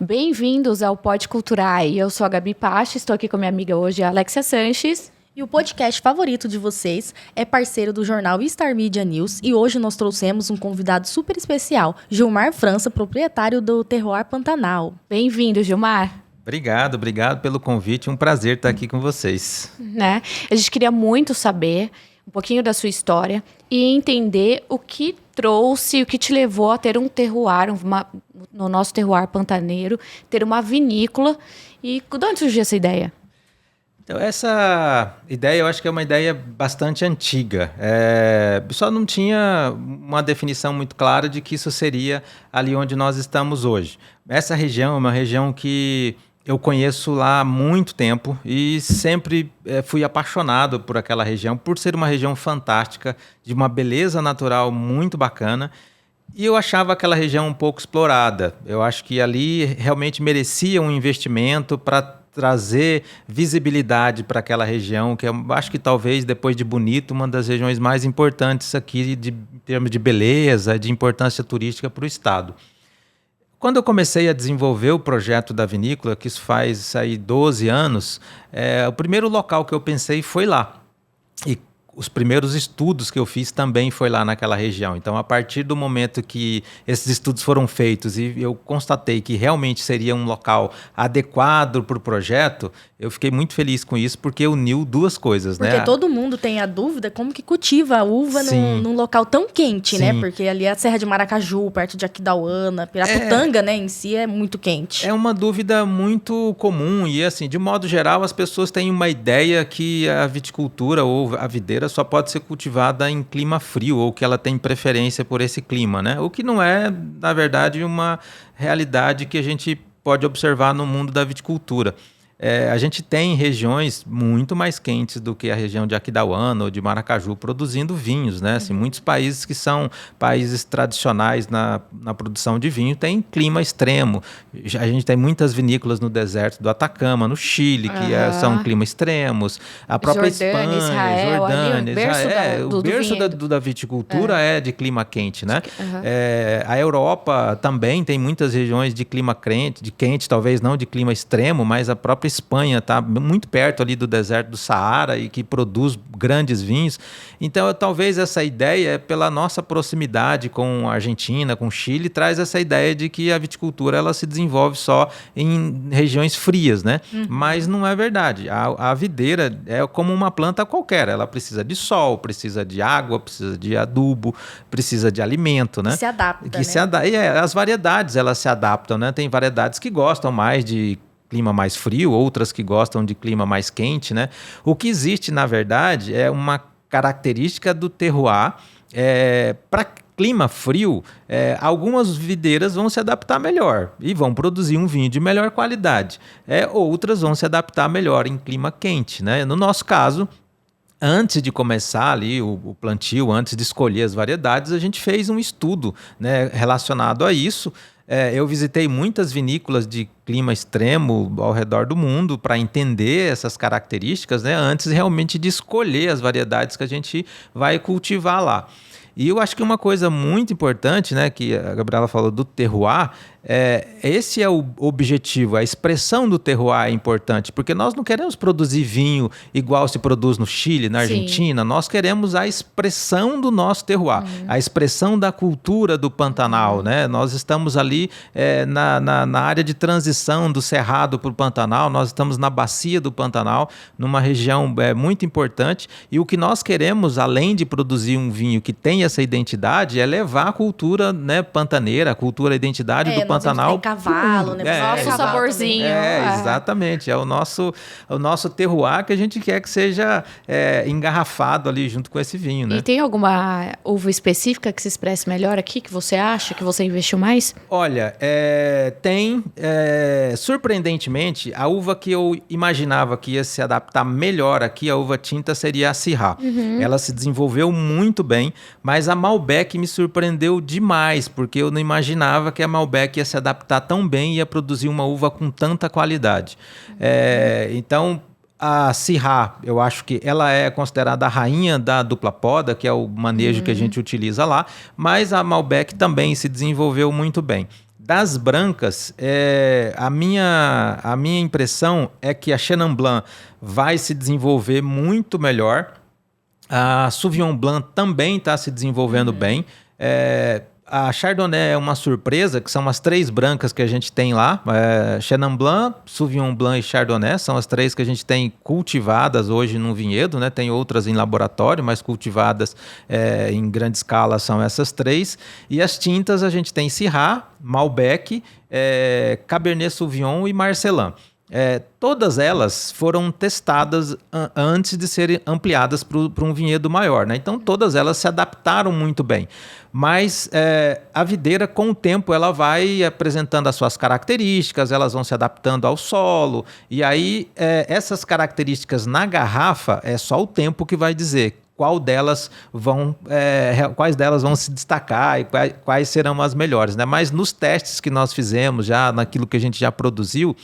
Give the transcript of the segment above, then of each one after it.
Bem-vindos ao Pod Culturai. Eu sou a Gabi Pache, estou aqui com minha amiga hoje, a Alexia Sanches. E o podcast favorito de vocês é parceiro do jornal Star Media News e hoje nós trouxemos um convidado super especial, Gilmar França, proprietário do Terroir Pantanal. Bem-vindo, Gilmar. Obrigado pelo convite, um prazer estar aqui com vocês. A gente queria muito saber um pouquinho da sua história e entender o que trouxe, o que te levou a ter um terroir, no nosso terroir pantaneiro, ter uma vinícola. E de onde surgiu essa ideia? Então, essa ideia eu acho que é uma ideia bastante antiga. Só não tinha uma definição muito clara de que isso seria ali onde nós estamos hoje. Essa região é uma região que eu conheço lá há muito tempo e sempre fui apaixonado por aquela região, por ser uma região fantástica, de uma beleza natural muito bacana. E eu achava aquela região um pouco explorada. Eu acho que ali realmente merecia um investimento para trazer visibilidade para aquela região, que eu acho que talvez, depois de Bonito, uma das regiões mais importantes aqui em termos de beleza, de importância turística para o estado. Quando eu comecei a desenvolver o projeto da vinícola, que isso faz aí 12 anos, o primeiro local que eu pensei foi lá. E os primeiros estudos que eu fiz também foi lá naquela região. Então, a partir do momento que esses estudos foram feitos e eu constatei que realmente seria um local adequado para o projeto, eu fiquei muito feliz com isso, porque uniu duas coisas, Porque todo mundo tem a dúvida como que cultiva a uva num local tão quente, Sim. né? Porque ali é a Serra de Maracaju, perto de Aquidauana, Piraputanga, né, em si é muito quente. É uma dúvida muito comum e, assim, de modo geral, as pessoas têm uma ideia que a viticultura ou a videira só pode ser cultivada em clima frio ou que ela tem preferência por esse clima, né? O que não é, na verdade, uma realidade que a gente pode observar no mundo da viticultura. A gente tem regiões muito mais quentes do que a região de Aquidauana ou de Maracaju produzindo vinhos, né? Assim, muitos países que são países tradicionais na produção de vinho têm clima extremo. A gente tem muitas vinícolas no deserto do Atacama, no Chile, que são climas extremos. A própria Jordânia, Espanha, Israel, Jordânia, o berço da viticultura é de clima quente, né? A Europa também tem muitas regiões de clima quente, talvez não de clima extremo, mas a própria Espanha está muito perto ali do deserto do Saara e que produz grandes vinhos. Então, talvez essa ideia, pela nossa proximidade com a Argentina, com o Chile, traz essa ideia de que a viticultura ela se desenvolve só em regiões frias, né? Mas não é verdade. A videira é como uma planta qualquer. Ela precisa de sol, precisa de água, precisa de adubo, precisa de alimento, né? Que se adapta, As variedades, elas se adaptam, né? Tem variedades que gostam mais de clima mais frio, outras que gostam de clima mais quente, né? O que existe, na verdade, é uma característica do terroir. Para clima frio, algumas videiras vão se adaptar melhor e vão produzir um vinho de melhor qualidade. Outras vão se adaptar melhor em clima quente, né? No nosso caso, antes de começar ali o plantio, antes de escolher as variedades, a gente fez um estudo, né, relacionado a isso. Eu visitei muitas vinícolas de clima extremo ao redor do mundo para entender essas características, né, antes realmente de escolher as variedades que a gente vai cultivar lá. E eu acho que uma coisa muito importante, né, que a Gabriela falou do terroir, esse é o objetivo, a expressão do terroir é importante, porque nós não queremos produzir vinho igual se produz no Chile, na Argentina. Sim. Nós queremos a expressão do nosso terroir, a expressão da cultura do Pantanal, né? Nós estamos ali na área de transição do Cerrado para o Pantanal, nós estamos na bacia do Pantanal, numa região muito importante, e o que nós queremos, além de produzir um vinho que tenha essa identidade, é levar a cultura, né, pantaneira, a cultura, a identidade do Pantanal. Tem cavalo, né? Nosso saborzinho. Exatamente. É o nosso terroir que a gente quer que seja engarrafado ali junto com esse vinho, né? E tem alguma uva específica que se expresse melhor aqui, que você acha, que você investiu mais? Olha, tem. Surpreendentemente, a uva que eu imaginava que ia se adaptar melhor aqui, a uva tinta, seria a Syrah. Ela se desenvolveu muito bem, mas a Malbec me surpreendeu demais, porque eu não imaginava que a Malbec ia se adaptar tão bem e ia produzir uma uva com tanta qualidade. Então, a Syrah, eu acho que ela é considerada a rainha da dupla poda, que é o manejo que a gente utiliza lá, mas a Malbec também se desenvolveu muito bem. Das brancas, a minha impressão é que a Chenin Blanc vai se desenvolver muito melhor. A Sauvignon Blanc também está se desenvolvendo bem. A Chardonnay é uma surpresa, que são as 3 brancas que a gente tem lá. Chenin Blanc, Sauvignon Blanc e Chardonnay são as 3 que a gente tem cultivadas hoje no vinhedo, né? Tem outras em laboratório, mas cultivadas em grande escala são essas 3. E as tintas a gente tem Syrah, Malbec, Cabernet Sauvignon e Marcelin. Todas elas foram testadas antes de serem ampliadas para um vinhedo maior, né? Então todas elas se adaptaram muito bem, mas a videira com o tempo ela vai apresentando as suas características, elas vão se adaptando ao solo, e aí essas características na garrafa é só o tempo que vai dizer quais delas vão se destacar e quais serão as melhores, né? Mas nos testes que nós fizemos já, naquilo que a gente já produziu,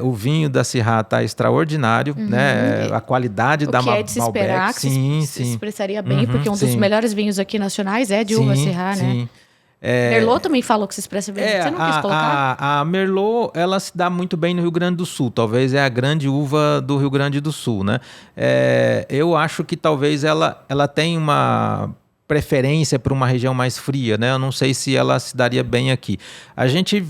o vinho da Syrah está extraordinário, né? A qualidade da Malbec. O que é de se esperar, que se expressaria bem, porque um dos melhores vinhos aqui nacionais é de uva Syrah, né? Merlot também falou que se expressa bem. Você não quis colocar? A Merlot, ela se dá muito bem no Rio Grande do Sul. Talvez é a grande uva do Rio Grande do Sul, né? Eu acho que talvez ela tenha uma preferência para uma região mais fria, né? Eu não sei se ela se daria bem aqui. A gente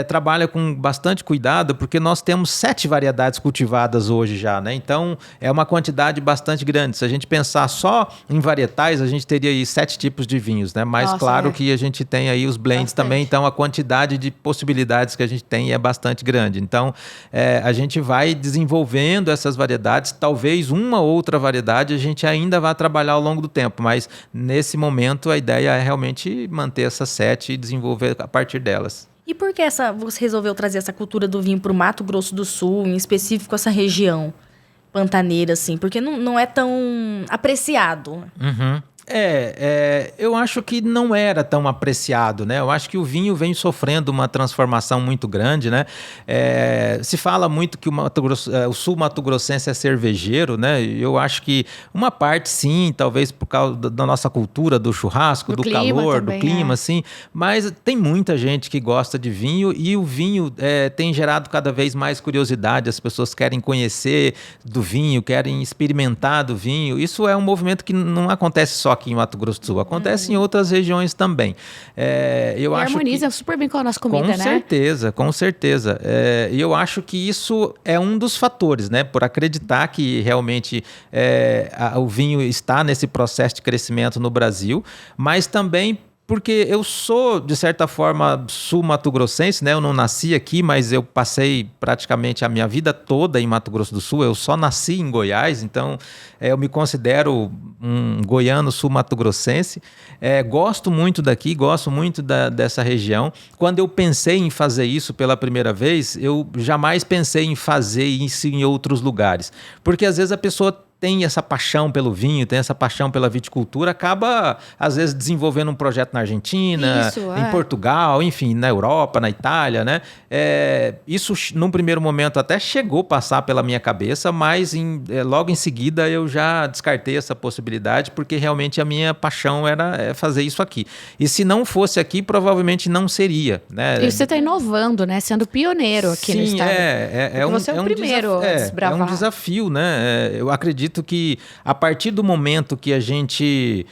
trabalha com bastante cuidado porque nós temos 7 variedades cultivadas hoje já, né? Então, é uma quantidade bastante grande. Se a gente pensar só em varietais, a gente teria aí 7 tipos de vinhos, né? Mas claro que a gente tem aí os blends também, então a quantidade de possibilidades que a gente tem é bastante grande. Então, a gente vai desenvolvendo essas variedades, talvez uma outra variedade a gente ainda vá trabalhar ao longo do tempo, mas nesse momento a ideia é realmente manter essas 7 e desenvolver a partir delas. E por que você resolveu trazer essa cultura do vinho para o Mato Grosso do Sul, em específico essa região pantaneira, assim? Porque não é tão apreciado. Eu acho que não era tão apreciado, né? Eu acho que o vinho vem sofrendo uma transformação muito grande, né? Se fala muito que o sul mato-grossense é cervejeiro, né? Eu acho que uma parte sim, talvez por causa da nossa cultura, do churrasco, do calor, também, do clima, sim. Mas tem muita gente que gosta de vinho e o vinho tem gerado cada vez mais curiosidade. As pessoas querem conhecer do vinho, querem experimentar do vinho. Isso é um movimento que não acontece só aqui em Mato Grosso do Sul, acontece em outras regiões também. Eu acho harmoniza super bem com a nossa comida, né? Com certeza. E eu acho que isso é um dos fatores, né? Por acreditar que realmente o vinho está nesse processo de crescimento no Brasil, mas também porque eu sou, de certa forma, sul-mato-grossense, né? Eu não nasci aqui, mas eu passei praticamente a minha vida toda em Mato Grosso do Sul. Eu só nasci em Goiás, então eu me considero um goiano sul-mato-grossense. Gosto muito daqui, gosto muito dessa região. Quando eu pensei em fazer isso pela primeira vez, eu jamais pensei em fazer isso em outros lugares. Porque às vezes a pessoa tem essa paixão pelo vinho, tem essa paixão pela viticultura, acaba, às vezes, desenvolvendo um projeto na Argentina, em Portugal, enfim, na Europa, na Itália, né? Isso, num primeiro momento, até chegou a passar pela minha cabeça, mas logo em seguida eu já descartei essa possibilidade, porque realmente a minha paixão era fazer isso aqui. E se não fosse aqui, provavelmente não seria, né? E você está inovando, né? Sendo pioneiro aqui no estado. Você é o primeiro a desbravar. É um desafio, né? Eu acredito que a partir do momento que a gente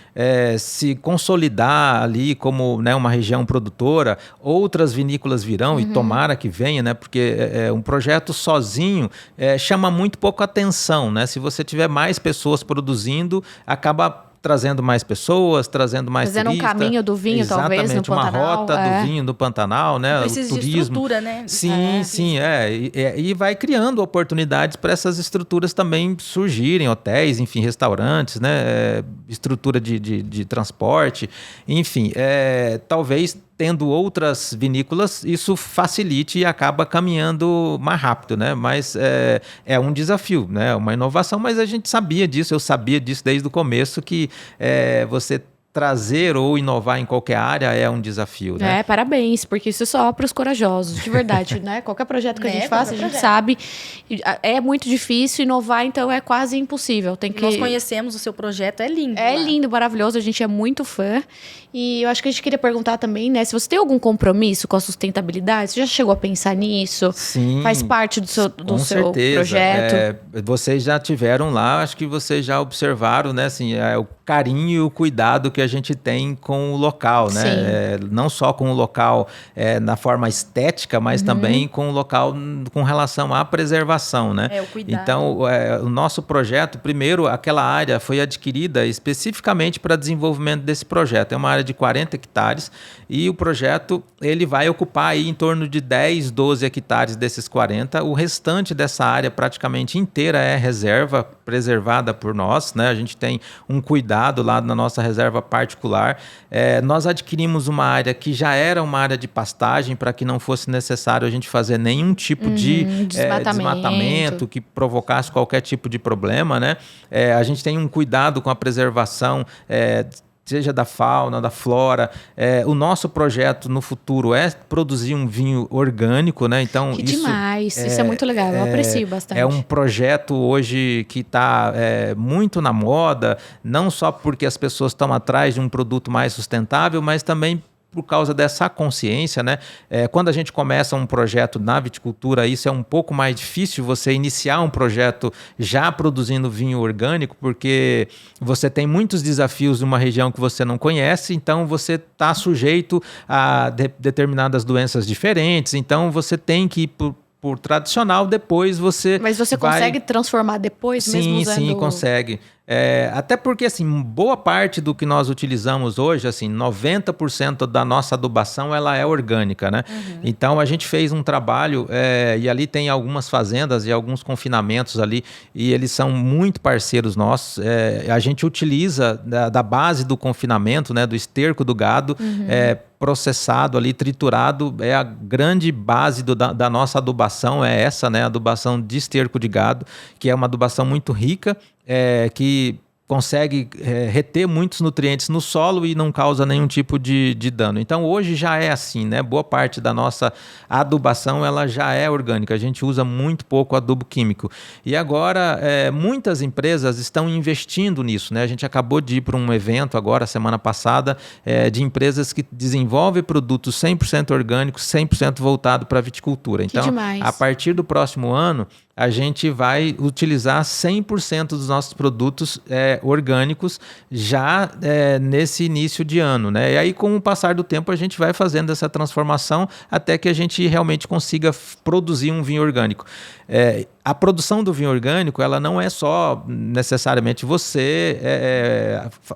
se consolidar ali como, né, uma região produtora, outras vinícolas virão e tomara que venha, né? Porque um projeto sozinho chama muito pouco atenção, né? Se você tiver mais pessoas produzindo, acaba trazendo mais pessoas, trazendo mais turistas. Fazendo um caminho do vinho, talvez, no Pantanal. Uma rota do vinho do Pantanal, né? Precisa o turismo. De estrutura, né? Sim. E vai criando oportunidades para essas estruturas também surgirem, hotéis, enfim, restaurantes, né? Estrutura de transporte, enfim. Talvez tendo outras vinícolas, isso facilite e acaba caminhando mais rápido, né? Mas é um desafio, né? Uma inovação, mas a gente sabia disso, eu sabia disso desde o começo, que você trazer ou inovar em qualquer área é um desafio, né? Parabéns, porque isso é só para os corajosos, de verdade, né? Qualquer projeto que a gente faça, a gente sabe, é muito difícil inovar, então é quase impossível. Nós conhecemos o seu projeto, é lindo. É lindo, maravilhoso, a gente é muito fã. E eu acho que a gente queria perguntar também, né? Se você tem algum compromisso com a sustentabilidade, você já chegou a pensar nisso? Sim. Faz parte do seu certeza. projeto? Vocês já tiveram lá, acho que vocês já observaram, né? Assim, o carinho e o cuidado que a gente tem com o local, né? Não só com o local na forma estética, mas também com o local com relação à preservação, né? O cuidado. Então, o nosso projeto, primeiro, aquela área foi adquirida especificamente para desenvolvimento desse projeto. É uma área de 40 hectares e o projeto ele vai ocupar aí em torno de 10, 12 hectares desses 40. O restante dessa área praticamente inteira é reserva preservada por nós, né? A gente tem um cuidado lá na nossa reserva particular. Nós adquirimos uma área que já era uma área de pastagem para que não fosse necessário a gente fazer nenhum tipo de desmatamento que provocasse qualquer tipo de problema, né? A gente tem um cuidado com a preservação seja da fauna, da flora. O nosso projeto no futuro é produzir um vinho orgânico, né? Então, demais, isso é muito legal, eu aprecio bastante. É um projeto hoje que está muito na moda, não só porque as pessoas estão atrás de um produto mais sustentável, mas também por causa dessa consciência, né? Quando a gente começa um projeto na viticultura, isso é um pouco mais difícil, você iniciar um projeto já produzindo vinho orgânico, porque você tem muitos desafios de uma região que você não conhece, então você está sujeito a determinadas doenças diferentes, então você tem que ir por tradicional, depois você... Mas você consegue transformar depois, mesmo usando... Sim, consegue. Até porque, assim, boa parte do que nós utilizamos hoje, assim, 90% da nossa adubação, ela é orgânica, né? Então, a gente fez um trabalho, e ali tem algumas fazendas e alguns confinamentos ali, e eles são muito parceiros nossos. A gente utiliza da base do confinamento, né, do esterco do gado, processado ali, triturado, é a grande base da nossa adubação, é essa, né, adubação de esterco de gado, que é uma adubação muito rica, que consegue reter muitos nutrientes no solo e não causa nenhum tipo de dano. Então, hoje já é assim, né? Boa parte da nossa adubação, ela já é orgânica. A gente usa muito pouco adubo químico. E agora, muitas empresas estão investindo nisso, né? A gente acabou de ir para um evento agora, semana passada, de empresas que desenvolvem produtos 100% orgânicos, 100% voltado para a viticultura. Então, a partir do próximo ano, a gente vai utilizar 100% dos nossos produtos orgânicos já nesse início de ano, né? E aí, com o passar do tempo, a gente vai fazendo essa transformação até que a gente realmente consiga produzir um vinho orgânico. A produção do vinho orgânico, ela não é só necessariamente você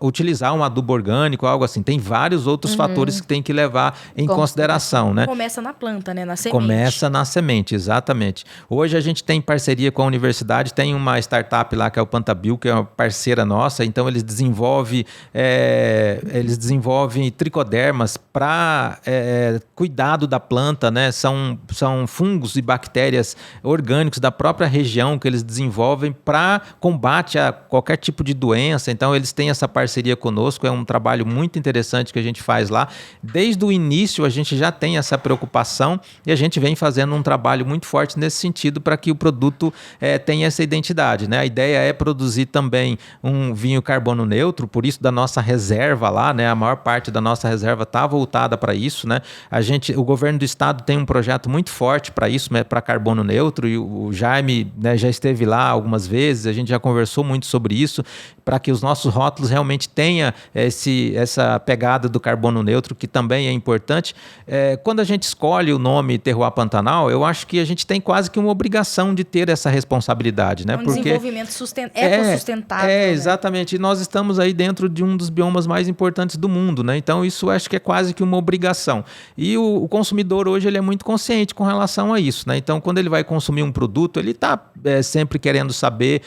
utilizar um adubo orgânico, algo assim. Tem vários outros fatores que tem que levar em consideração, né? Começa na planta, né? Na semente. Começa na semente, exatamente. Hoje a gente tem parceria com a universidade, tem uma startup lá que é o Pantabil, que é uma parceira nossa, então eles desenvolvem tricodermas para cuidado da planta, né? São fungos e bactérias orgânicos da própria região que eles desenvolvem para combate a qualquer tipo de doença. Então eles têm essa parceria conosco, é um trabalho muito interessante que a gente faz lá. Desde o início a gente já tem essa preocupação e a gente vem fazendo um trabalho muito forte nesse sentido para que o produto tenha essa identidade, né? A ideia é produzir também um vinho carbono neutro, por isso da nossa reserva lá, né? A maior parte da nossa reserva está voltada para isso, né? O governo do estado tem um projeto muito forte para isso, né? Para carbono neutro, e o Jaime, né, já esteve lá algumas vezes, a gente já conversou muito sobre isso, para que os nossos rótulos realmente tenham essa pegada do carbono neutro, que também é importante. Quando a gente escolhe o nome Terroir Pantanal, eu acho que a gente tem quase que uma obrigação de ter essa responsabilidade, né? Desenvolvimento ecossustentável. Né? Exatamente. E nós estamos aí dentro de um dos biomas mais importantes do mundo, né? Então, isso acho que é quase que uma obrigação. E o consumidor hoje, ele é muito consciente com relação a isso, né? Então, quando ele vai consumir um produto, ele está sempre querendo saber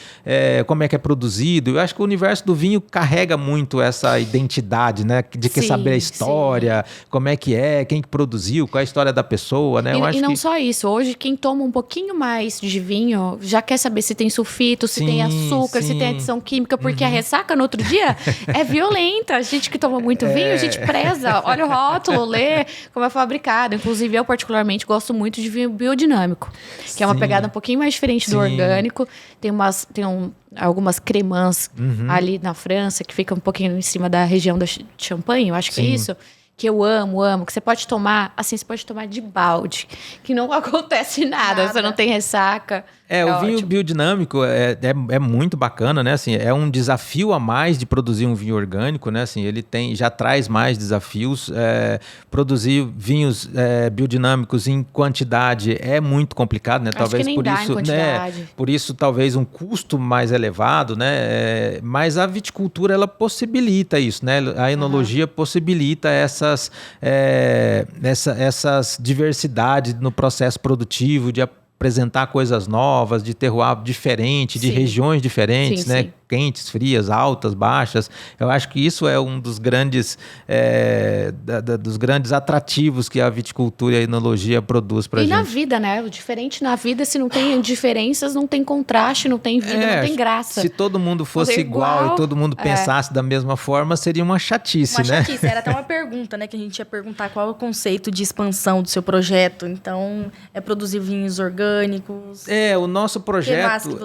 como é que é produzido. Eu acho que o universo do vinho carrega muito essa identidade, né? De quer saber a história, como é que quem que produziu, qual é a história da pessoa, né? E não só isso, hoje quem toma um pouquinho mais de vinho já quer saber se tem sulfito, se tem açúcar, se tem adição química, porque a ressaca no outro dia é violenta. A gente que toma muito vinho, a gente preza, olha o rótulo, lê como é fabricado. Inclusive, eu particularmente gosto muito de vinho biodinâmico, que é uma pegada um pouquinho mais diferente do orgânico. Tem algumas cremãs ali na França, que fica um pouquinho em cima da região da Champagne, eu acho que é isso. Que eu amo, que você pode tomar, assim, você pode tomar de balde, que não acontece nada. Você não tem ressaca. O vinho biodinâmico é muito bacana, né? Assim, é um desafio a mais de produzir um vinho orgânico, né? Assim, ele já traz mais desafios. Produzir vinhos biodinâmicos em quantidade é muito complicado, né? Talvez por isso, por isso talvez um custo mais elevado, né? Mas a viticultura ela possibilita isso, né? A enologia possibilita essas diversidades no processo produtivo, de apresentar coisas novas, de terroir diferente, de regiões diferentes, né? Sim. Quentes, frias, altas, baixas. Eu acho que isso é um dos grandes, dos grandes atrativos que a viticultura e a enologia produz pra gente. E na vida, né? O diferente na vida, se não tem diferenças, não tem contraste, não tem vida, não tem graça. Se todo mundo fosse igual e todo mundo pensasse da mesma forma, seria uma chatice, né? Era até uma pergunta, né? Que a gente ia perguntar qual é o conceito de expansão do seu projeto. Então, é produzir vinhos orgânicos? O nosso projeto,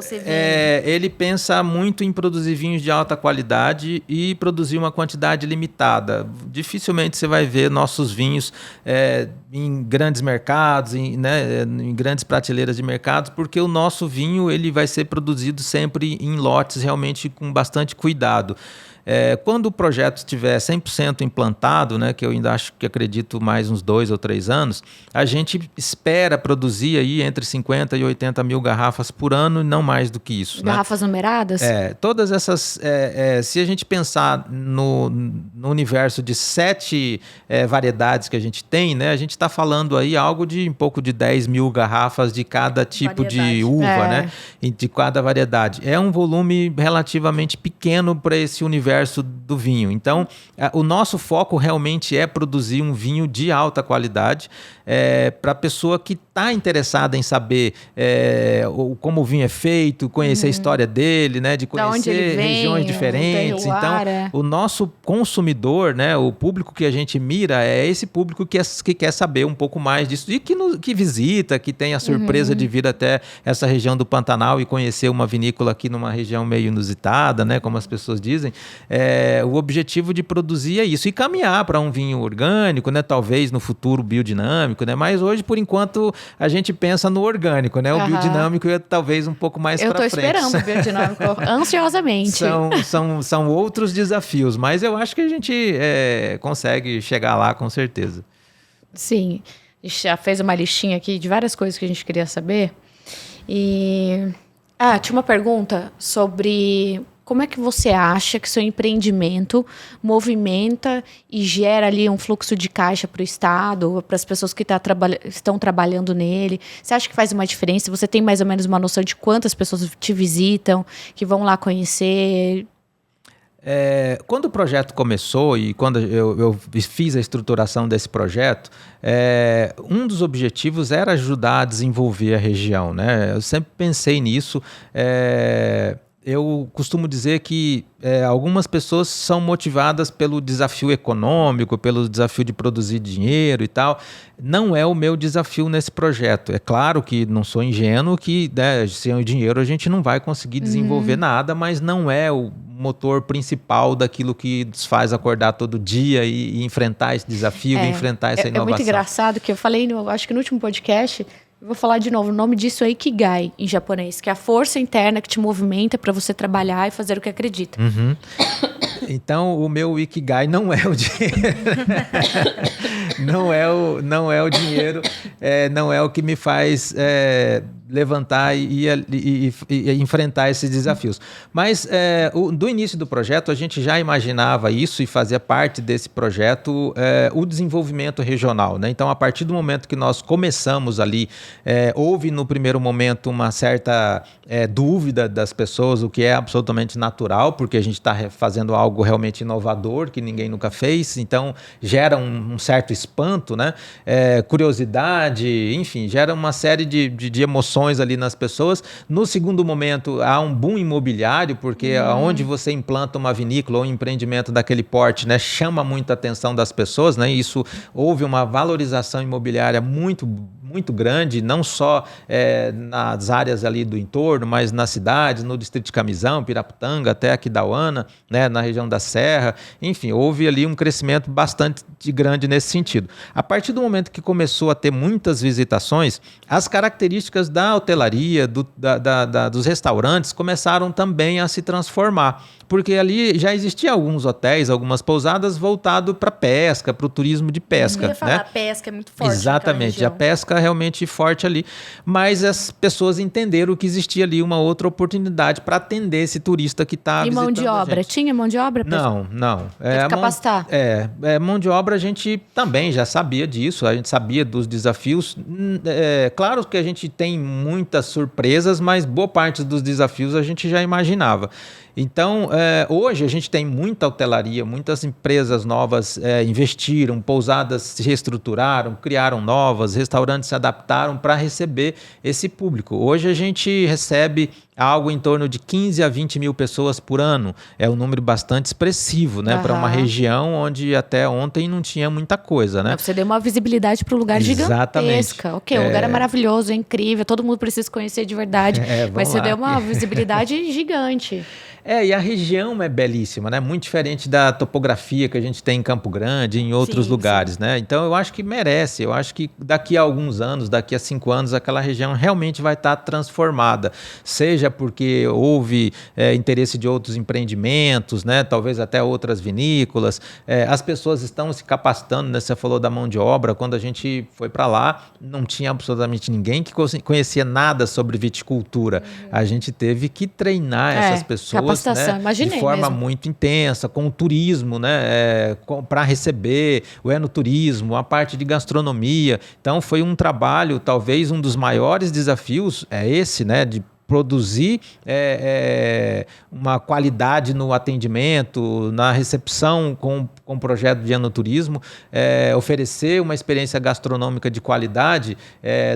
ele pensa muito em produzir vinhos de alta qualidade e produzir uma quantidade limitada. Dificilmente você vai ver nossos vinhos em grandes mercados, em grandes prateleiras de mercados, porque o nosso vinho ele vai ser produzido sempre em lotes realmente com bastante cuidado. Quando o projeto estiver 100% implantado, né, que eu ainda acredito mais uns 2 ou 3 anos, a gente espera produzir aí entre 50 e 80 mil garrafas por ano, e não mais do que isso. Garrafas numeradas? Todas essas... se a gente pensar no universo de 7 variedades que a gente tem, né, a gente está falando aí algo de um pouco de 10 mil garrafas de cada tipo de uva, né, de cada variedade. É um volume relativamente pequeno para esse universo do vinho. Então, o nosso foco realmente é produzir um vinho de alta qualidade para a pessoa que está interessada em saber como o vinho é feito, conhecer a história dele, né, de conhecer regiões diferentes. Então, o nosso consumidor, né, o público que a gente mira é esse público que quer saber um pouco mais disso e que visita, que tem a surpresa de vir até essa região do Pantanal e conhecer uma vinícola aqui numa região meio inusitada, né, como as pessoas dizem. O objetivo de produzir é isso, e caminhar para um vinho orgânico, né? Talvez no futuro biodinâmico, né? Mas hoje, por enquanto, a gente pensa no orgânico, né? O biodinâmico é talvez um pouco mais para frente. Eu estou esperando o biodinâmico ansiosamente. São outros desafios, mas eu acho que a gente consegue chegar lá com certeza. Sim, a gente já fez uma listinha aqui de várias coisas que a gente queria saber. Tinha uma pergunta sobre... Como é que você acha que seu empreendimento movimenta e gera ali um fluxo de caixa para o Estado, para as pessoas que estão trabalhando nele? Você acha que faz uma diferença? Você tem mais ou menos uma noção de quantas pessoas te visitam, que vão lá conhecer? Quando o projeto começou e quando eu fiz a estruturação desse projeto, um dos objetivos era ajudar a desenvolver a região, né? Eu sempre pensei nisso. Eu costumo dizer que algumas pessoas são motivadas pelo desafio econômico, pelo desafio de produzir dinheiro e tal. Não é o meu desafio nesse projeto. É claro que não sou ingênuo, que sem o dinheiro a gente não vai conseguir desenvolver nada, mas não é o motor principal daquilo que nos faz acordar todo dia e enfrentar esse desafio, enfrentar essa inovação. É muito engraçado que eu falei, acho que no último podcast... Eu vou falar de novo, o nome disso é Ikigai, em japonês, que é a força interna que te movimenta para você trabalhar e fazer o que acredita. Então, o meu Ikigai não é o dinheiro. não é o dinheiro, não é o que me faz levantar e enfrentar esses desafios. Mas do início do projeto, a gente já imaginava isso e fazia parte desse projeto o desenvolvimento regional, né? Então, a partir do momento que nós começamos ali, houve no primeiro momento uma certa dúvida das pessoas, o que é absolutamente natural, porque a gente está fazendo algo realmente inovador, que ninguém nunca fez, então gera um certo espanto, né? Curiosidade, enfim, gera uma série de emoções ali nas pessoas. No segundo momento, há um boom imobiliário, porque onde você implanta uma vinícola ou um empreendimento daquele porte, né, chama muito a atenção das pessoas, né? Isso, houve uma valorização imobiliária muito grande, não só nas áreas ali do entorno, mas nas cidades, no distrito de Camisão, Piraputanga, até Aquidauana, né, na região da Serra. Enfim, houve ali um crescimento bastante grande nesse sentido. A partir do momento que começou a ter muitas visitações, as características da hotelaria, dos restaurantes começaram também a se transformar, porque ali já existiam alguns hotéis, algumas pousadas voltados para pesca, para o turismo de pesca. Eu ia falar, né? A pesca é muito forte. Exatamente, a pesca realmente forte ali, mas as pessoas entenderam que existia ali uma outra oportunidade para atender esse turista que está visitando. E mão de obra? Tinha mão de obra? Não. Tem que capacitar. Mão de obra a gente também já sabia disso, a gente sabia dos desafios. Claro que a gente tem muitas surpresas, mas boa parte dos desafios a gente já imaginava. Então, hoje a gente tem muita hotelaria, muitas empresas novas investiram, pousadas se reestruturaram, criaram novas, restaurantes se adaptaram para receber esse público. Hoje a gente recebe algo em torno de 15 a 20 mil pessoas por ano. É um número bastante expressivo, né? Para uma região onde até ontem não tinha muita coisa, né? Você deu uma visibilidade para um lugar gigantesca. Ok, o lugar é maravilhoso, é incrível, todo mundo precisa conhecer de verdade. Mas você deu uma visibilidade gigante. E a região é belíssima, né? Muito diferente da topografia que a gente tem em Campo Grande e em outros lugares, né? Então, eu acho que merece. Eu acho que daqui a alguns anos, daqui a 5 anos, aquela região realmente vai estar transformada. Seja porque houve interesse de outros empreendimentos, né? Talvez até outras vinícolas. As pessoas estão se capacitando, né? Você falou da mão de obra. Quando a gente foi para lá, não tinha absolutamente ninguém que conhecia nada sobre viticultura. A gente teve que treinar essas pessoas, né, de forma muito intensa, com o turismo, né, para receber o enoturismo, a parte de gastronomia. Então, foi um trabalho, talvez um dos maiores desafios é esse, né, de produzir uma qualidade no atendimento, na recepção com projeto de enoturismo, oferecer uma experiência gastronômica de qualidade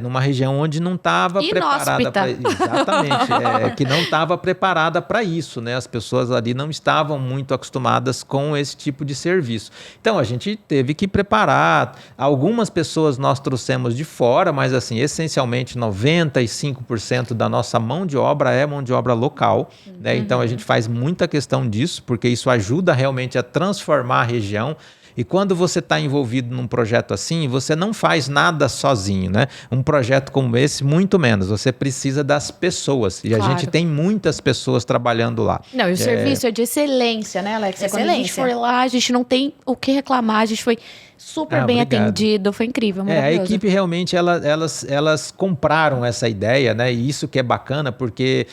numa região onde não estava preparada para exatamente, que não estava preparada para isso, né? As pessoas ali não estavam muito acostumadas com esse tipo de serviço. Então a gente teve que preparar. Algumas pessoas nós trouxemos de fora, mas assim, essencialmente 95% da nossa mão de obra é mão de obra local, né? Então a gente faz muita questão disso, porque isso ajuda realmente a transformar a região. E quando você está envolvido num projeto assim, você não faz nada sozinho, né? Um projeto como esse, muito menos. Você precisa das pessoas. E a gente tem muitas pessoas trabalhando lá. Não, e o serviço é de excelência, né, Alex? Quando a gente foi lá, a gente não tem o que reclamar. A gente foi super bem atendido. Foi incrível, maravilhoso. A equipe realmente, elas compraram essa ideia, né? E isso que é bacana, porque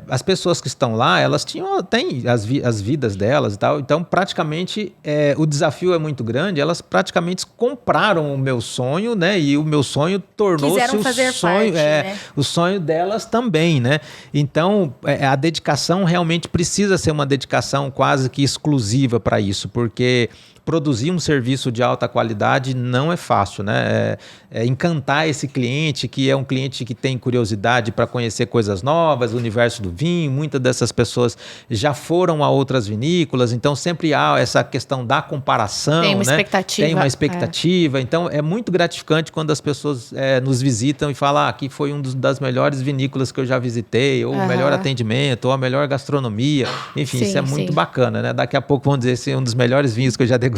as pessoas que estão lá, elas têm as vidas delas e tal, então praticamente o desafio é muito grande, elas praticamente compraram o meu sonho, né, e o meu sonho tornou-se o sonho, né? O sonho delas também, né, então a dedicação realmente precisa ser uma dedicação quase que exclusiva para isso, porque produzir um serviço de alta qualidade não é fácil, né? Encantar esse cliente, que é um cliente que tem curiosidade para conhecer coisas novas, o universo do vinho. Muitas dessas pessoas já foram a outras vinícolas, então sempre há essa questão da comparação. Tem uma expectativa. Tem uma expectativa. Então é muito gratificante quando as pessoas nos visitam e falam: aqui foi das melhores vinícolas que eu já visitei, ou o melhor atendimento, ou a melhor gastronomia. Enfim, isso é muito bacana, né? Daqui a pouco vamos dizer esse é um dos melhores vinhos que eu já degustei.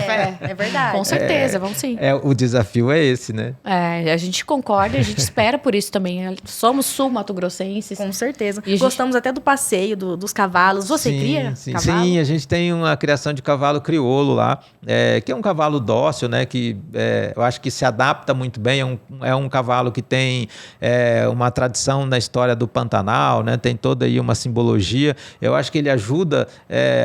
café. É verdade. Com certeza, vamos sim. O desafio é esse, né? A gente concorda, a gente espera por isso também. Somos sul-mato-grossenses. Com certeza. E Gostamos até do passeio, dos cavalos. Você cria cavalo? Sim, a gente tem uma criação de cavalo crioulo lá, que é um cavalo dócil, né? Que eu acho que se adapta muito bem. É um cavalo que tem uma tradição na história do Pantanal, né? Tem toda aí uma simbologia. Eu acho que ele ajuda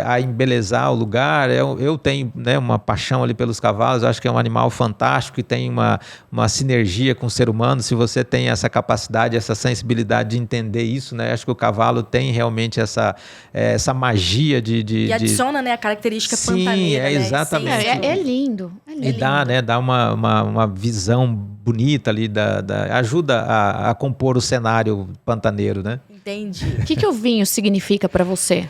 a embelezar o lugar. Eu tenho, né, uma paixão ali pelos cavalos. Eu acho que é um animal fantástico que tem uma sinergia com o ser humano. Se você tem essa capacidade, essa sensibilidade de entender isso, né? Acho que o cavalo tem realmente essa magia de adiciona, né, a característica pantaneira. Sim, exatamente. É lindo. E dá uma visão bonita ali, ajuda a compor o cenário pantaneiro, né? Entendi. O que o vinho significa para você?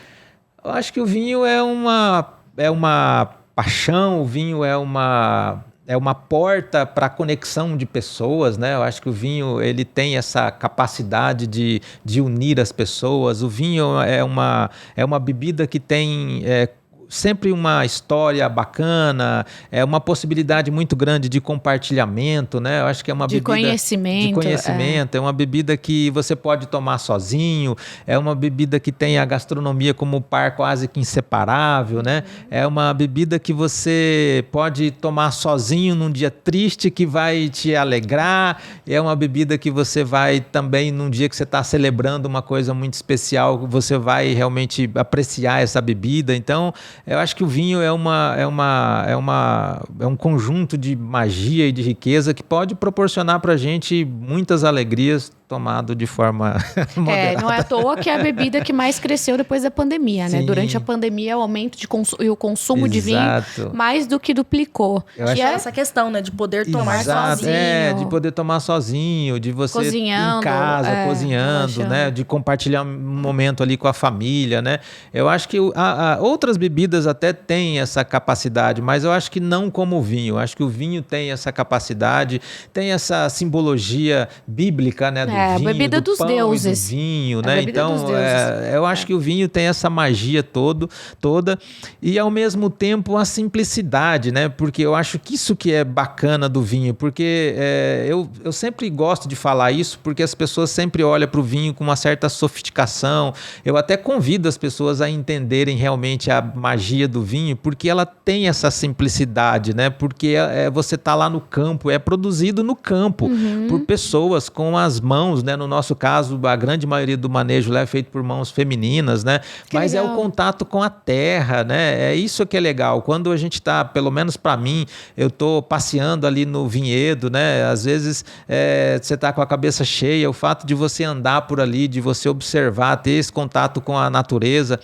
Eu acho que o vinho é uma paixão, o vinho é uma porta para a conexão de pessoas, né? Eu acho que o vinho ele tem essa capacidade de unir as pessoas. O vinho é uma bebida que tem sempre uma história bacana, é uma possibilidade muito grande de compartilhamento, né? Eu acho que é uma bebida de conhecimento, é uma bebida que você pode tomar sozinho, é uma bebida que tem a gastronomia como par quase que inseparável, né? É uma bebida que você pode tomar sozinho num dia triste que vai te alegrar, é uma bebida que você vai também num dia que você está celebrando uma coisa muito especial, você vai realmente apreciar essa bebida. Então eu acho que o vinho é um conjunto de magia e de riqueza que pode proporcionar para a gente muitas alegrias, tomado de forma moderada. Não é à toa que é a bebida que mais cresceu depois da pandemia, né? Durante a pandemia, o aumento e o consumo de vinho mais do que duplicou. Que é essa questão, né? De poder tomar sozinho. De poder tomar sozinho, de você cozinhando, em casa, cozinhando, né? De compartilhar um momento ali com a família, né? Eu acho que outras bebidas até têm essa capacidade, mas eu acho que não como o vinho. Eu acho que o vinho tem essa capacidade, tem essa simbologia bíblica, né? Do vinho, bebida dos pão deuses. E do vinho, né? Então, eu acho que o vinho tem essa magia toda e, ao mesmo tempo, a simplicidade, né? Porque eu acho que isso que é bacana do vinho, porque eu sempre gosto de falar isso, porque as pessoas sempre olham para o vinho com uma certa sofisticação. Eu até convido as pessoas a entenderem realmente a magia do vinho, porque ela tem essa simplicidade, né? Porque você está lá no campo, é produzido no campo, por pessoas com as mãos, né? No nosso caso, a grande maioria do manejo lá é feito por mãos femininas, né? Mas legal. É o contato com a terra, né? É isso que é legal. Quando a gente está, pelo menos para mim, eu estou passeando ali no vinhedo, né? Às vezes você está com a cabeça cheia, o fato de você andar por ali, de você observar, ter esse contato com a natureza,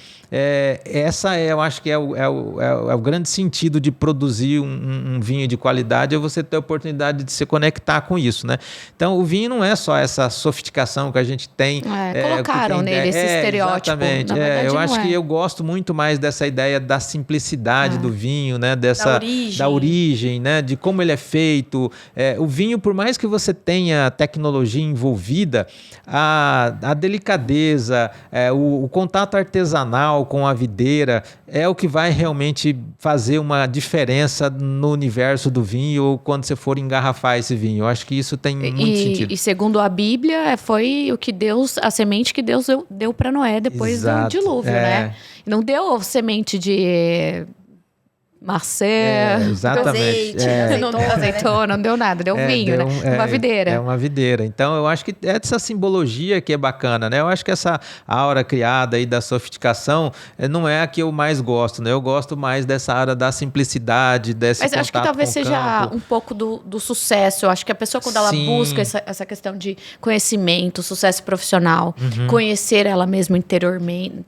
eu acho que é o grande sentido de produzir um vinho de qualidade, é você ter a oportunidade de se conectar com isso, né? Então, o vinho não é só essa sofisticação que a gente tem. Colocaram nele esse estereótipo. Exatamente. Eu acho que eu gosto muito mais dessa ideia da simplicidade do vinho, né? Da origem, né? De como ele é feito. O vinho, por mais que você tenha tecnologia envolvida, a delicadeza, o contato artesanal com a videira é o que vai realmente fazer uma diferença no universo do vinho ou quando você for engarrafar esse vinho. Eu acho que isso tem muito sentido. E segundo a Bíblia, foi a semente que Deus deu para Noé depois do dilúvio, né? Não deu semente de maçã, exatamente. Não deu azeitona, não deu nada, deu vinho, né? Uma videira. É uma videira. Então, eu acho que é essa simbologia que é bacana, né? Eu acho que essa aura criada aí da sofisticação não é a que eu mais gosto, né? Eu gosto mais dessa aura da simplicidade, desse contato com o campo. Mas acho que talvez seja um pouco do sucesso. Eu acho que a pessoa, quando ela busca essa questão de conhecimento, sucesso profissional, conhecer ela mesma interiormente,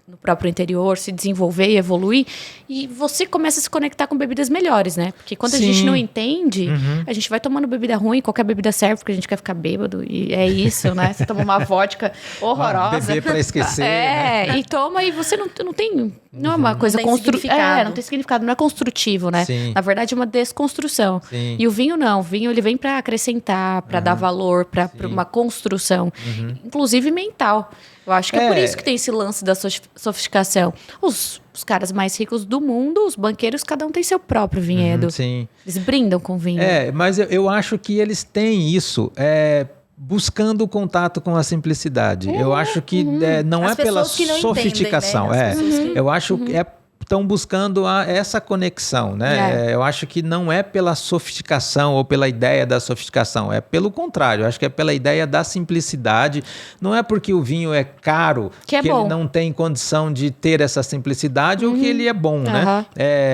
no próprio interior, se desenvolver e evoluir, e você começa a se conectar com bebidas melhores, né? Porque quando a gente não entende, a gente vai tomando bebida ruim, qualquer bebida serve, porque a gente quer ficar bêbado, e é isso, né? Você toma uma vodka horrorosa. Beber pra esquecer, né? E toma, e você não tem... Não é uma coisa construtiva. Não tem significado, não é construtivo, né? Sim. Na verdade, é uma desconstrução. Sim. E o vinho não. O vinho, ele vem para acrescentar, para dar valor, para uma construção. Inclusive mental. Eu acho que é por isso que tem esse lance da sofisticação. Os caras mais ricos do mundo, os banqueiros, cada um tem seu próprio vinhedo. Sim. Eles brindam com vinho. Mas eu acho que eles têm isso buscando o contato com a simplicidade. Eu acho que não é pela sofisticação. Entendem, né? Eu acho que estão buscando essa conexão, né? Eu acho que não é pela sofisticação ou pela ideia da sofisticação, é pelo contrário, acho que é pela ideia da simplicidade. Não é porque o vinho é caro que ele não tem condição de ter essa simplicidade ou que ele é bom, né?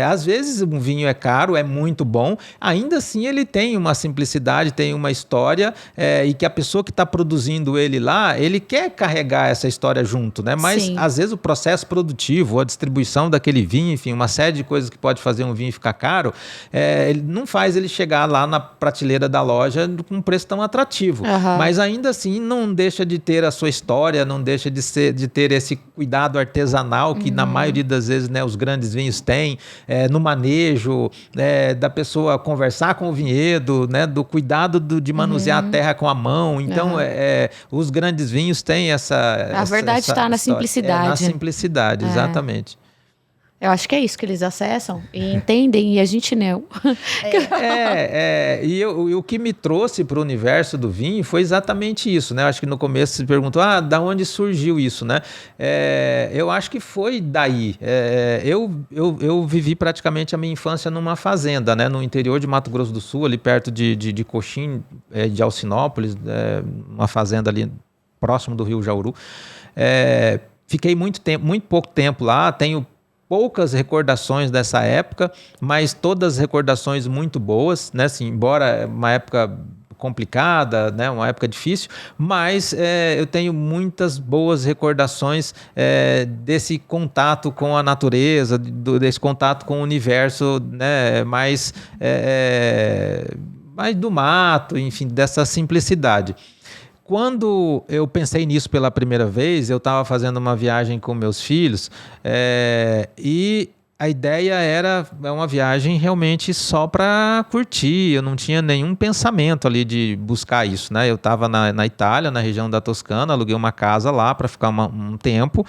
Às vezes um vinho é caro, é muito bom, ainda assim ele tem uma simplicidade, tem uma história e que a pessoa que está produzindo ele lá, ele quer carregar essa história junto, né? Mas às vezes o processo produtivo, a distribuição daquele vinho, enfim, uma série de coisas que pode fazer um vinho ficar caro, ele não faz ele chegar lá na prateleira da loja com um preço tão atrativo. Mas ainda assim não deixa de ter a sua história, não deixa de ter esse cuidado artesanal que na maioria das vezes, né, os grandes vinhos têm, no manejo, da pessoa conversar com o vinhedo, né, do cuidado de manusear a terra com a mão. Então, os grandes vinhos têm essa... A verdade está na simplicidade. Na simplicidade, exatamente. Eu acho que é isso que eles acessam e entendem, e a gente não. E o que me trouxe para o universo do vinho foi exatamente isso, né? Eu acho que no começo você perguntou, da onde surgiu isso, né? Eu acho que foi daí. Eu vivi praticamente a minha infância numa fazenda, né? No interior de Mato Grosso do Sul, ali perto de Coxim, de Alcinópolis, uma fazenda ali próximo do Rio Jauru. Fiquei muito pouco tempo lá, tenho poucas recordações dessa época, mas todas recordações muito boas, né? Assim, embora uma época complicada, né? Uma época difícil, mas eu tenho muitas boas recordações desse contato com a natureza, desse contato com o universo, né? Mais do mato, enfim, dessa simplicidade. Quando eu pensei nisso pela primeira vez, eu estava fazendo uma viagem com meus filhos e a ideia era uma viagem realmente só para curtir. Eu não tinha nenhum pensamento ali de buscar isso, né? Eu estava na Itália, na região da Toscana, aluguei uma casa lá para ficar um tempo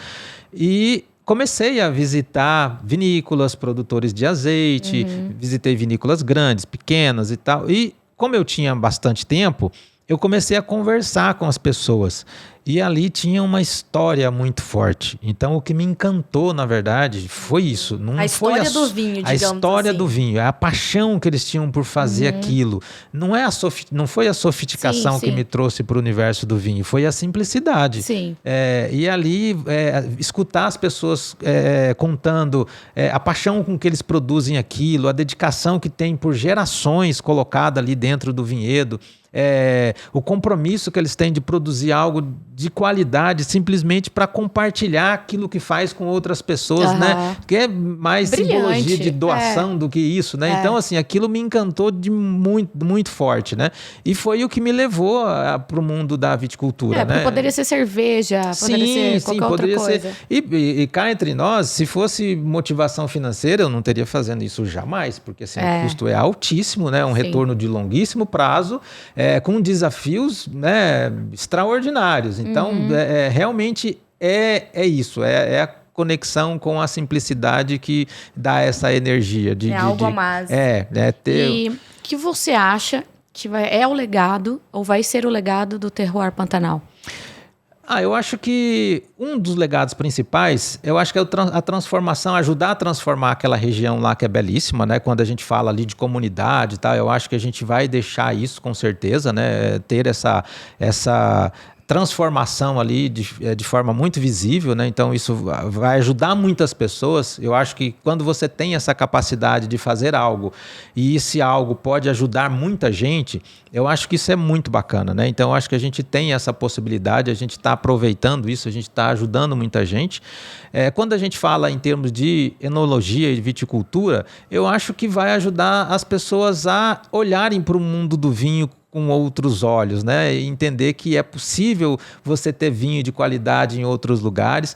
e comecei a visitar vinícolas, produtores de azeite, visitei vinícolas grandes, pequenas e tal. E como eu tinha bastante tempo, eu comecei a conversar com as pessoas e ali tinha uma história muito forte. Então, o que me encantou, na verdade, foi isso. A história do vinho, digamos assim. A história do vinho, a paixão que eles tinham por fazer aquilo. Não foi a sofisticação que me trouxe para o universo do vinho, foi a simplicidade. Sim. E ali, escutar as pessoas contando a paixão com que eles produzem aquilo, a dedicação que tem por gerações colocada ali dentro do vinhedo. O compromisso que eles têm de produzir algo de qualidade simplesmente para compartilhar aquilo que faz com outras pessoas, né? Que é mais simbologia de doação do que isso, né? Então, assim, aquilo me encantou de muito, muito forte, né? E foi o que me levou para o mundo da viticultura, né? Poderia ser cerveja, poderia ser qualquer outra coisa. E cá entre nós, se fosse motivação financeira, eu não teria fazendo isso jamais, porque assim, o custo é altíssimo, né? Um retorno de longuíssimo prazo, com desafios, né, extraordinários. Então, realmente é isso, é a conexão com a simplicidade que dá essa energia. Algo a mais. E o que você acha que é o legado, ou vai ser o legado do terroir Pantanal? Eu acho que um dos legados principais, eu acho que é a transformação, ajudar a transformar aquela região lá que é belíssima, né? Quando a gente fala ali de comunidade e tal, eu acho que a gente vai deixar isso com certeza, né? Ter essa transformação ali de forma muito visível, né? Então isso vai ajudar muitas pessoas. Eu acho que quando você tem essa capacidade de fazer algo e esse algo pode ajudar muita gente, eu acho que isso é muito bacana, né? Então eu acho que a gente tem essa possibilidade, a gente está aproveitando isso, a gente está ajudando muita gente. Quando a gente fala em termos de enologia e viticultura, eu acho que vai ajudar as pessoas a olharem para o mundo do vinho com outros olhos, né? E entender que é possível você ter vinho de qualidade em outros lugares.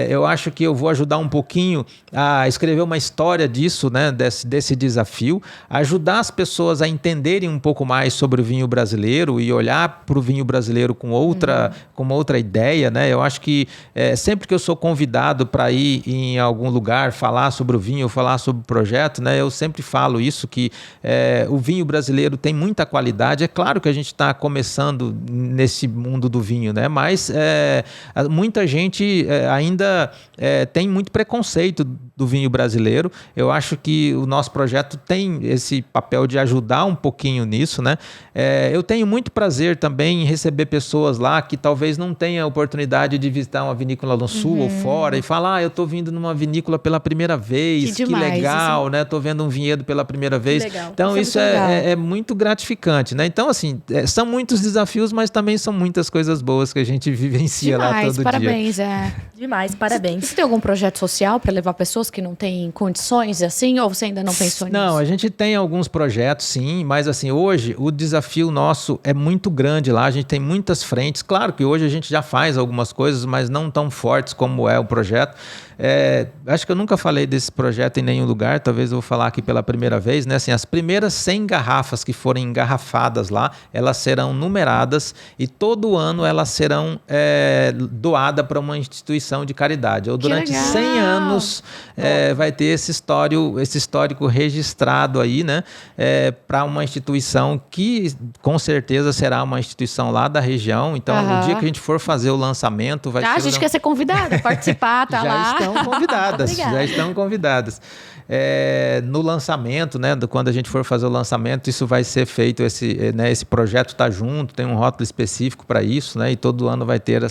Eu acho que eu vou ajudar um pouquinho a escrever uma história disso, né? Desse desafio, ajudar as pessoas a entenderem um pouco mais sobre o vinho brasileiro e olhar para o vinho brasileiro com outra ideia, né? Eu acho que sempre que eu sou convidado para ir em algum lugar falar sobre o vinho, falar sobre o projeto, né? Eu sempre falo isso, que o vinho brasileiro tem muita qualidade. É claro que a gente está começando nesse mundo do vinho, né? Mas muita gente ainda tem muito preconceito do vinho brasileiro. Eu acho que o nosso projeto tem esse papel de ajudar um pouquinho nisso, né? Eu tenho muito prazer também em receber pessoas lá que talvez não tenham a oportunidade de visitar uma vinícola no sul ou fora e falar, eu estou vindo numa vinícola pela primeira vez, que legal, isso. Né? Estou vendo um vinhedo pela primeira vez. Então isso é muito gratificante, né? Então, assim, são muitos desafios, mas também são muitas coisas boas que a gente vivencia lá todo parabéns, dia. Demais, parabéns. Você tem algum projeto social para levar pessoas que não têm condições assim, ou você ainda não pensou nisso? Não, a gente tem alguns projetos, sim, mas assim, hoje o desafio nosso é muito grande lá, a gente tem muitas frentes. Claro que hoje a gente já faz algumas coisas, mas não tão fortes como é o projeto. Acho que eu nunca falei desse projeto em nenhum lugar, talvez eu vou falar aqui pela primeira vez, né? Assim, as primeiras 100 garrafas que forem engarrafadas lá, elas serão numeradas e todo ano elas serão doadas para uma instituição de caridade. Ou durante 100 anos vai ter esse histórico registrado aí, né? Para uma instituição que com certeza será uma instituição lá da região. Então, no dia que a gente for fazer o lançamento, vai ser... A gente quer ser convidada, participar, tá lá. Já estão convidadas. No lançamento, né, quando a gente for fazer o lançamento, isso vai ser feito, esse projeto está junto, tem um rótulo específico para isso, né, e todo ano vai ter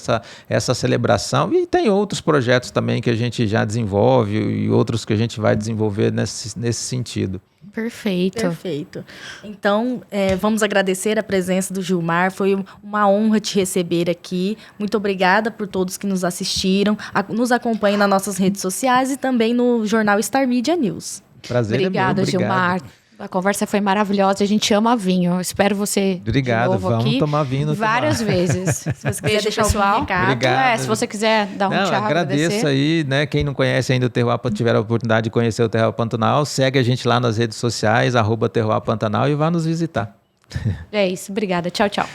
essa celebração. E tem outros projetos também que a gente já desenvolve e outros que a gente vai desenvolver nesse sentido. Perfeito. Então, vamos agradecer a presença do Gilmar. Foi uma honra te receber aqui. Muito obrigada por todos que nos assistiram. Nos acompanhem nas nossas redes sociais e também no jornal Star Media News. Prazer. Obrigada, Gilmar. A conversa foi maravilhosa. A gente ama vinho. Eu espero você Obrigado, de novo vamos aqui tomar vinho. Várias vezes. Se você quiser deixar algum recado. Se você quiser dar um tchau, agradeço aí, né? Quem não conhece ainda o Terroir, tiver a oportunidade de conhecer o Terroir Pantanal, segue a gente lá nas redes sociais, @Terroir Pantanal, e vá nos visitar. É isso. Obrigada. Tchau, tchau.